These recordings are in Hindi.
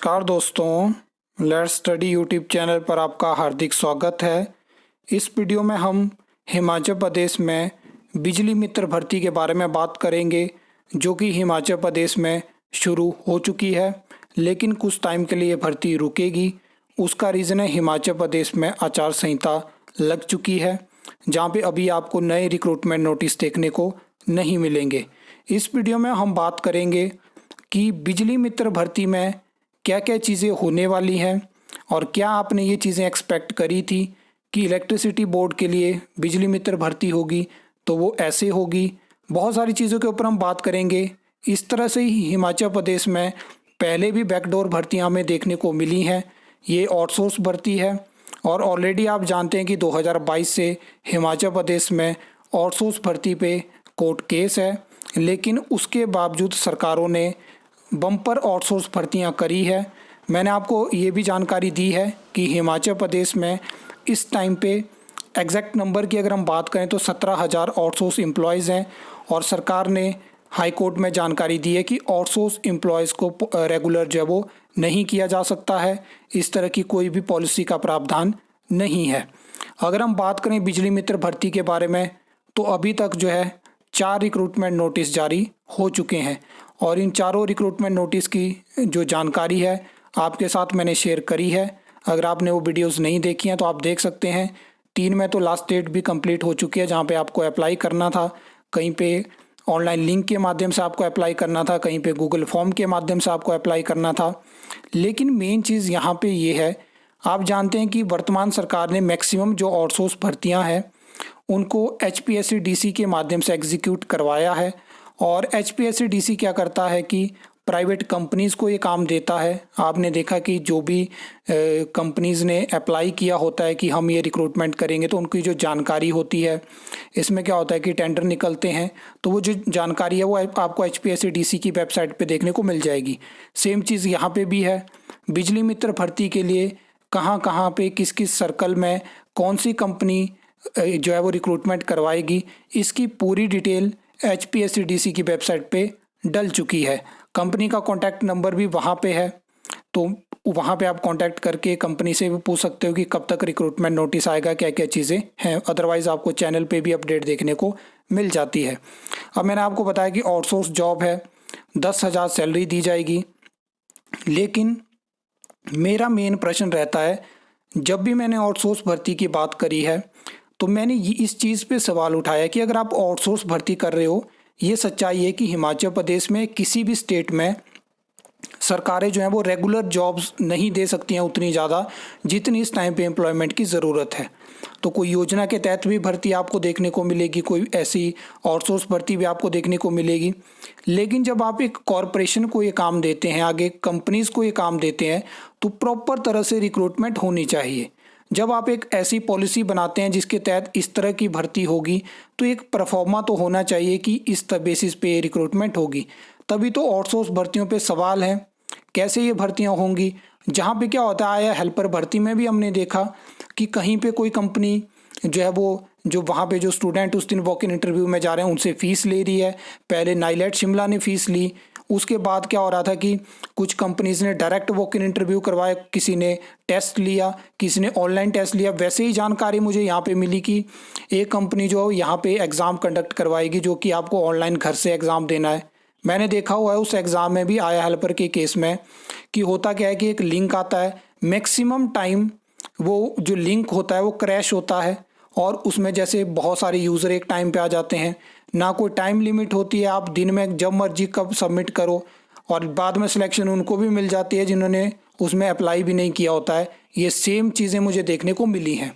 नमस्कार दोस्तों, लेट्स स्टडी यूट्यूब चैनल पर आपका हार्दिक स्वागत है। इस वीडियो में हम हिमाचल प्रदेश में बिजली मित्र भर्ती के बारे में बात करेंगे, जो कि हिमाचल प्रदेश में शुरू हो चुकी है, लेकिन कुछ टाइम के लिए भर्ती रुकेगी। उसका रीज़न है हिमाचल प्रदेश में आचार संहिता लग चुकी है, जहाँ पे अभी आपको नए रिक्रूटमेंट नोटिस देखने को नहीं मिलेंगे। इस वीडियो में हम बात करेंगे कि बिजली मित्र भर्ती में क्या क्या चीज़ें होने वाली हैं और क्या आपने ये चीज़ें एक्सपेक्ट करी थी कि इलेक्ट्रिसिटी बोर्ड के लिए बिजली मित्र भर्ती होगी तो वो ऐसे होगी। बहुत सारी चीज़ों के ऊपर हम बात करेंगे। इस तरह से ही हिमाचल प्रदेश में पहले भी बैकडोर भर्तियां हमें देखने को मिली हैं। ये आउटसोर्स भर्ती है और ऑलरेडी आप जानते हैं कि 2022 से हिमाचल प्रदेश में आउटसोर्स भर्ती पे कोर्ट केस है, लेकिन उसके बावजूद सरकारों ने बम्पर आउटसोर्स भर्तियां करी है। मैंने आपको ये भी जानकारी दी है कि हिमाचल प्रदेश में इस टाइम पे एग्जैक्ट नंबर की अगर हम बात करें तो 17,000 आउटसोर्स एम्प्लॉयज़ हैं और सरकार ने हाई कोर्ट में जानकारी दी है कि आउटसोर्स एम्प्लॉयज़ को रेगुलर जो है वो नहीं किया जा सकता है। इस तरह की कोई भी पॉलिसी का प्रावधान नहीं है। अगर हम बात करें बिजली मित्र भर्ती के बारे में तो अभी तक जो है 4 रिक्रूटमेंट नोटिस जारी हो चुके हैं और इन चारों रिक्रूटमेंट नोटिस की जो जानकारी है आपके साथ मैंने शेयर करी है। अगर आपने वो वीडियोस नहीं देखी हैं तो आप देख सकते हैं। 3 में तो लास्ट डेट भी कंप्लीट हो चुकी है, जहाँ पे आपको अप्लाई करना था। कहीं पे ऑनलाइन लिंक के माध्यम से आपको अप्लाई करना था, कहीं पे गूगल फॉर्म के माध्यम से आपको अप्लाई करना था। लेकिन मेन चीज़ यहाँ पे ये है, आप जानते हैं कि वर्तमान सरकार ने मैक्सिमम जो आउटसोर्स भर्तियाँ हैं उनको HPSC-DC के माध्यम से एग्जीक्यूट करवाया है। और HPSC-DC क्या करता है कि प्राइवेट कंपनीज़ को ये काम देता है। आपने देखा कि जो भी कंपनीज़ ने अप्लाई किया होता है कि हम ये रिक्रूटमेंट करेंगे, तो उनकी जो जानकारी होती है, इसमें क्या होता है कि टेंडर निकलते हैं तो वो जो जानकारी है वो आपको HPSC-DC की वेबसाइट पे देखने को मिल जाएगी। सेम चीज़ यहाँ पे भी है। बिजली मित्र भर्ती के लिए कहाँ कहाँ पे किस किस सर्कल में कौन सी कंपनी जो है वो रिक्रूटमेंट करवाएगी, इसकी पूरी डिटेल HPSC-DC की वेबसाइट पे डल चुकी है। कंपनी का कॉन्टैक्ट नंबर भी वहाँ पे है, तो वहाँ पे आप कॉन्टैक्ट करके कंपनी से भी पूछ सकते हो कि कब तक रिक्रूटमेंट नोटिस आएगा, क्या क्या चीज़ें हैं। अदरवाइज़ आपको चैनल पे भी अपडेट देखने को मिल जाती है। अब मैंने आपको बताया कि आउटसोर्स जॉब है, 10,000 सैलरी दी जाएगी। लेकिन मेरा मेन प्रश्न रहता है, जब भी मैंने आउटसोर्स भर्ती की बात करी है तो मैंने इस चीज़ पे सवाल उठाया कि अगर आप आउटसोर्स भर्ती कर रहे हो, ये सच्चाई है कि हिमाचल प्रदेश में किसी भी स्टेट में सरकारें जो हैं वो रेगुलर जॉब्स नहीं दे सकती हैं उतनी ज़्यादा जितनी इस टाइम पे एम्प्लॉयमेंट की ज़रूरत है। तो कोई योजना के तहत भी भर्ती आपको देखने को मिलेगी, कोई ऐसी आउटसोर्स भर्ती भी आपको देखने को मिलेगी। लेकिन जब आप एक कॉरपोरेशन को ये काम देते हैं, आगे कंपनीज़ को ये काम देते हैं, तो प्रॉपर तरह से रिक्रूटमेंट होनी चाहिए। जब आप एक ऐसी पॉलिसी बनाते हैं जिसके तहत इस तरह की भर्ती होगी, तो एक परफॉर्मा तो होना चाहिए कि इस बेसिस पे रिक्रूटमेंट होगी। तभी तो आउटसोर्स भर्तियों पे सवाल है कैसे ये भर्तियां होंगी। जहाँ पे क्या होता है, हेल्पर भर्ती में भी हमने देखा कि कहीं पे कोई कंपनी जो है वो जो वहाँ पे जो स्टूडेंट उस दिन वॉक इन इंटरव्यू में जा रहे हैं उनसे फ़ीस ले रही है। पहले नाइलेट शिमला ने फ़ीस ली, उसके बाद क्या हो रहा था कि कुछ कंपनीज़ ने डायरेक्ट वॉक इन इंटरव्यू करवाया, किसी ने टेस्ट लिया, किसी ने ऑनलाइन टेस्ट लिया। वैसे ही जानकारी मुझे यहाँ पे मिली कि एक कंपनी जो यहाँ पे एग्ज़ाम कंडक्ट करवाएगी, जो कि आपको ऑनलाइन घर से एग्ज़ाम देना है। मैंने देखा हुआ है उस एग्ज़ाम में भी आया हेल्पर के केस में कि होता क्या है कि एक लिंक आता है, मैक्सिमम टाइम वो जो लिंक होता है वो क्रैश होता है और उसमें जैसे बहुत सारे यूज़र एक टाइम पे आ जाते हैं। ना कोई टाइम लिमिट होती है, आप दिन में जब मर्जी कब सबमिट करो और बाद में सिलेक्शन उनको भी मिल जाती है जिन्होंने उसमें अप्लाई भी नहीं किया होता है। ये सेम चीज़ें मुझे देखने को मिली हैं।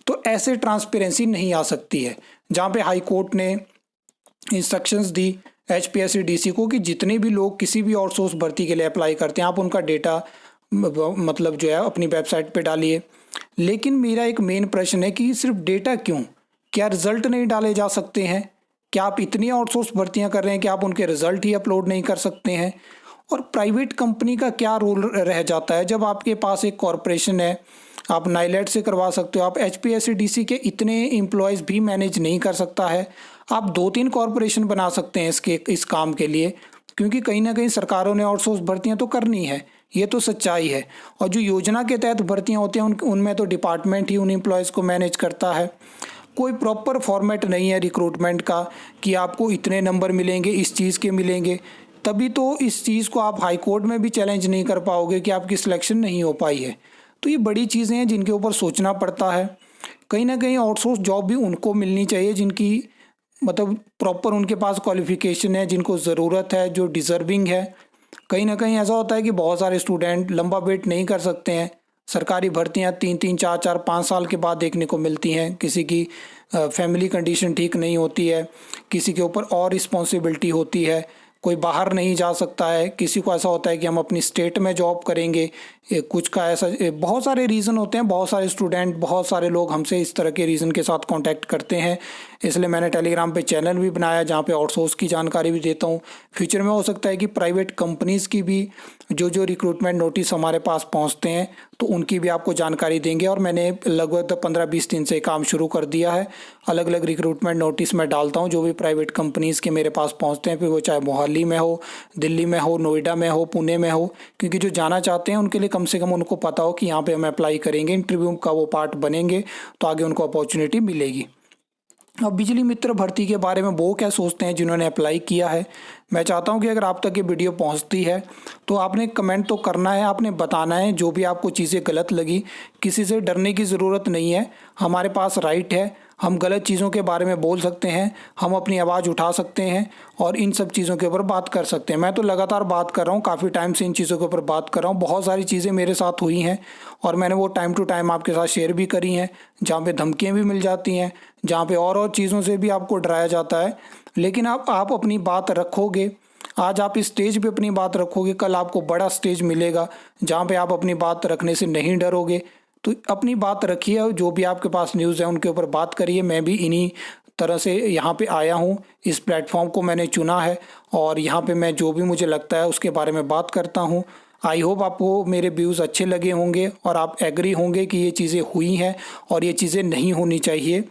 तो ऐसे ट्रांसपेरेंसी नहीं आ सकती है। जहाँ पे हाई कोर्ट ने इंस्ट्रक्शंस दी HPSC-DC को कि जितने भी लोग किसी भी आउटसोर्स भर्ती के लिए अप्लाई करते हैं, आप उनका डेटा मतलब जो है अपनी वेबसाइट पे डालिए। लेकिन मेरा एक मेन प्रश्न है कि सिर्फ डेटा क्यों, क्या रिज़ल्ट नहीं डाले जा सकते हैं? क्या आप इतनी आउटसोर्स भर्तियां कर रहे हैं कि आप उनके रिज़ल्ट ही अपलोड नहीं कर सकते हैं? और प्राइवेट कंपनी का क्या रोल रह जाता है जब आपके पास एक कॉरपोरेशन है? आप नाइलेट से करवा सकते हो, आप HPSC-DC के इतने एम्प्लॉयज़ भी मैनेज नहीं कर सकता है। आप 2-3 कॉरपोरेशन बना सकते हैं इस काम के लिए, क्योंकि कहीं ना कहीं सरकारों ने आउटसोर्स भर्तियां तो करनी है। ये तो सच्चाई है। और जो योजना के तहत भर्तियां होती हैं उनमें तो डिपार्टमेंट ही उन एम्प्लॉयज़ को मैनेज करता है। कोई प्रॉपर फॉर्मेट नहीं है रिक्रूटमेंट का कि आपको इतने नंबर मिलेंगे, इस चीज़ के मिलेंगे। तभी तो इस चीज़ को आप हाई कोर्ट में भी चैलेंज नहीं कर पाओगे कि आपकी सिलेक्शन नहीं हो पाई है। तो ये बड़ी चीज़ें हैं जिनके ऊपर सोचना पड़ता है। कहीं ना कहीं आउटसोर्स जॉब भी उनको मिलनी चाहिए जिनकी मतलब प्रॉपर उनके पास क्वालिफिकेशन है, जिनको ज़रूरत है, जो डिज़र्विंग है। कहीं ना कहीं ऐसा होता है कि बहुत सारे स्टूडेंट लंबा वेट नहीं कर सकते हैं। सरकारी भर्तियां 3-3, 4-4, 5 साल के बाद देखने को मिलती हैं। किसी की फैमिली कंडीशन ठीक नहीं होती है, किसी के ऊपर और रिस्पॉन्सिबिलिटी होती है, कोई बाहर नहीं जा सकता है, किसी को ऐसा होता है कि हम अपनी स्टेट में जॉब करेंगे। कुछ का ऐसा बहुत सारे रीज़न होते हैं। बहुत सारे स्टूडेंट, बहुत सारे लोग हमसे इस तरह के रीज़न के साथ कांटेक्ट करते हैं। इसलिए मैंने टेलीग्राम पे चैनल भी बनाया जहाँ पे आउटसोर्स की जानकारी भी देता हूँ। फ्यूचर में हो सकता है कि प्राइवेट कंपनीज़ की भी जो रिक्रूटमेंट नोटिस हमारे पास पहुँचते हैं तो उनकी भी आपको जानकारी देंगे। और मैंने लगभग 15-20 दिन से काम शुरू कर दिया है। अलग अलग रिक्रूटमेंट नोटिस मैं डालता हूँ जो भी प्राइवेट कंपनीज़ के मेरे पास पहुँचते हैं, फिर वो चाहे मोहाली में हो, दिल्ली में हो, नोएडा में हो, पुणे में हो। क्योंकि जो जाना चाहते हैं उनके लिए कम से कम उनको पता हो कि यहाँ पे हम अप्लाई करेंगे, इंटरव्यू का वो पार्ट बनेंगे तो आगे उनको अपॉर्चुनिटी मिलेगी। अब बिजली मित्र भर्ती के बारे में वो क्या सोचते हैं जिन्होंने अप्लाई किया है। मैं चाहता हूं कि अगर आप तक ये वीडियो पहुंचती है तो आपने कमेंट तो करना है, आपने बताना है जो भी आपको चीज़ें गलत लगी। किसी से डरने की ज़रूरत नहीं है, हमारे पास राइट है, हम गलत चीज़ों के बारे में बोल सकते हैं, हम अपनी आवाज़ उठा सकते हैं और इन सब चीज़ों के ऊपर बात कर सकते हैं। मैं तो लगातार बात कर रहा हूँ, काफ़ी टाइम से इन चीज़ों के ऊपर बात कर रहा हूँ। बहुत सारी चीज़ें मेरे साथ हुई हैं और मैंने वो टाइम टू टाइम आपके साथ शेयर भी करी हैं, जहाँ पे धमकियाँ भी मिल जाती हैं, जहाँ पे और चीज़ों से भी आपको डराया जाता है। लेकिन आप अपनी बात रखोगे, आज आप इस स्टेज पे अपनी बात रखोगे, कल आपको बड़ा स्टेज मिलेगा जहाँ पे आप अपनी बात रखने से नहीं डरोगे। तो अपनी बात रखिए, जो भी आपके पास न्यूज़ है उनके ऊपर बात करिए। मैं भी इन्हीं तरह से यहाँ पे आया हूँ, इस प्लेटफॉर्म को मैंने चुना है और यहाँ पे मैं जो भी मुझे लगता है उसके बारे में बात करता हूँ। आई होप आपको मेरे व्यूज़ अच्छे लगे होंगे और आप एग्री होंगे कि ये चीज़ें हुई हैं और ये चीज़ें नहीं होनी चाहिए।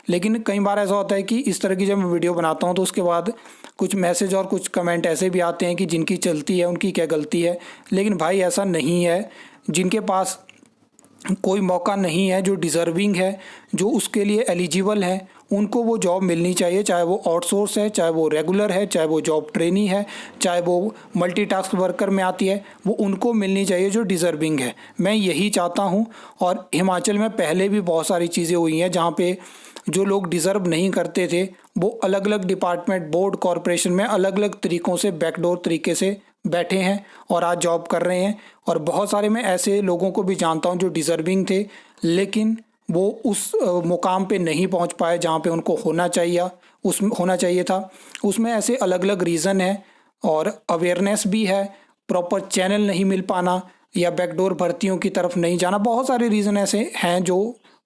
लेकिन कई बार ऐसा होता है कि इस तरह की जब मैं वीडियो बनाता हूँ तो उसके बाद कुछ मैसेज और कुछ कमेंट ऐसे भी आते हैं कि जिनकी चलती है उनकी क्या गलती है। लेकिन भाई ऐसा नहीं है। जिनके पास कोई मौका नहीं है, जो डिज़र्विंग है, जो उसके लिए एलिजिबल है, उनको वो जॉब मिलनी चाहिए। चाहे वो आउटसोर्स है, चाहे वो रेगुलर है, चाहे वो जॉब ट्रेनी है, चाहे वो मल्टीटास्क वर्कर में आती है, वो उनको मिलनी चाहिए जो डिज़र्विंग है। मैं यही चाहता हूँ। और हिमाचल में पहले भी बहुत सारी चीज़ें हुई हैं जहाँ पे जो लोग डिज़र्व नहीं करते थे वो अलग अलग डिपार्टमेंट, बोर्ड, कॉरपोरेशन में अलग अलग तरीक़ों से, बैकडोर तरीके से बैठे हैं और आज जॉब कर रहे हैं। और बहुत सारे मैं ऐसे लोगों को भी जानता हूं जो डिज़र्विंग थे लेकिन वो उस मुकाम पे नहीं पहुंच पाए जहां पे उनको होना चाहिए था। उसमें ऐसे अलग अलग रीज़न है और अवेयरनेस भी है, प्रॉपर चैनल नहीं मिल पाना या बैकडोर भर्तियों की तरफ नहीं जाना। बहुत सारे रीज़न ऐसे हैं जो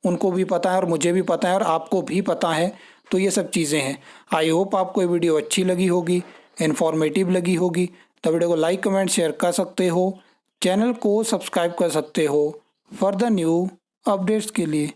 उनको भी पता है और मुझे भी पता है और आपको भी पता है। तो ये सब चीज़ें हैं। आई होप आपको ये वीडियो अच्छी लगी होगी, इन्फॉर्मेटिव लगी होगी। तो वीडियो को लाइक, कमेंट, शेयर कर सकते हो। चैनल को सब्सक्राइब कर सकते हो फॉर द न्यू अपडेट्स के लिए।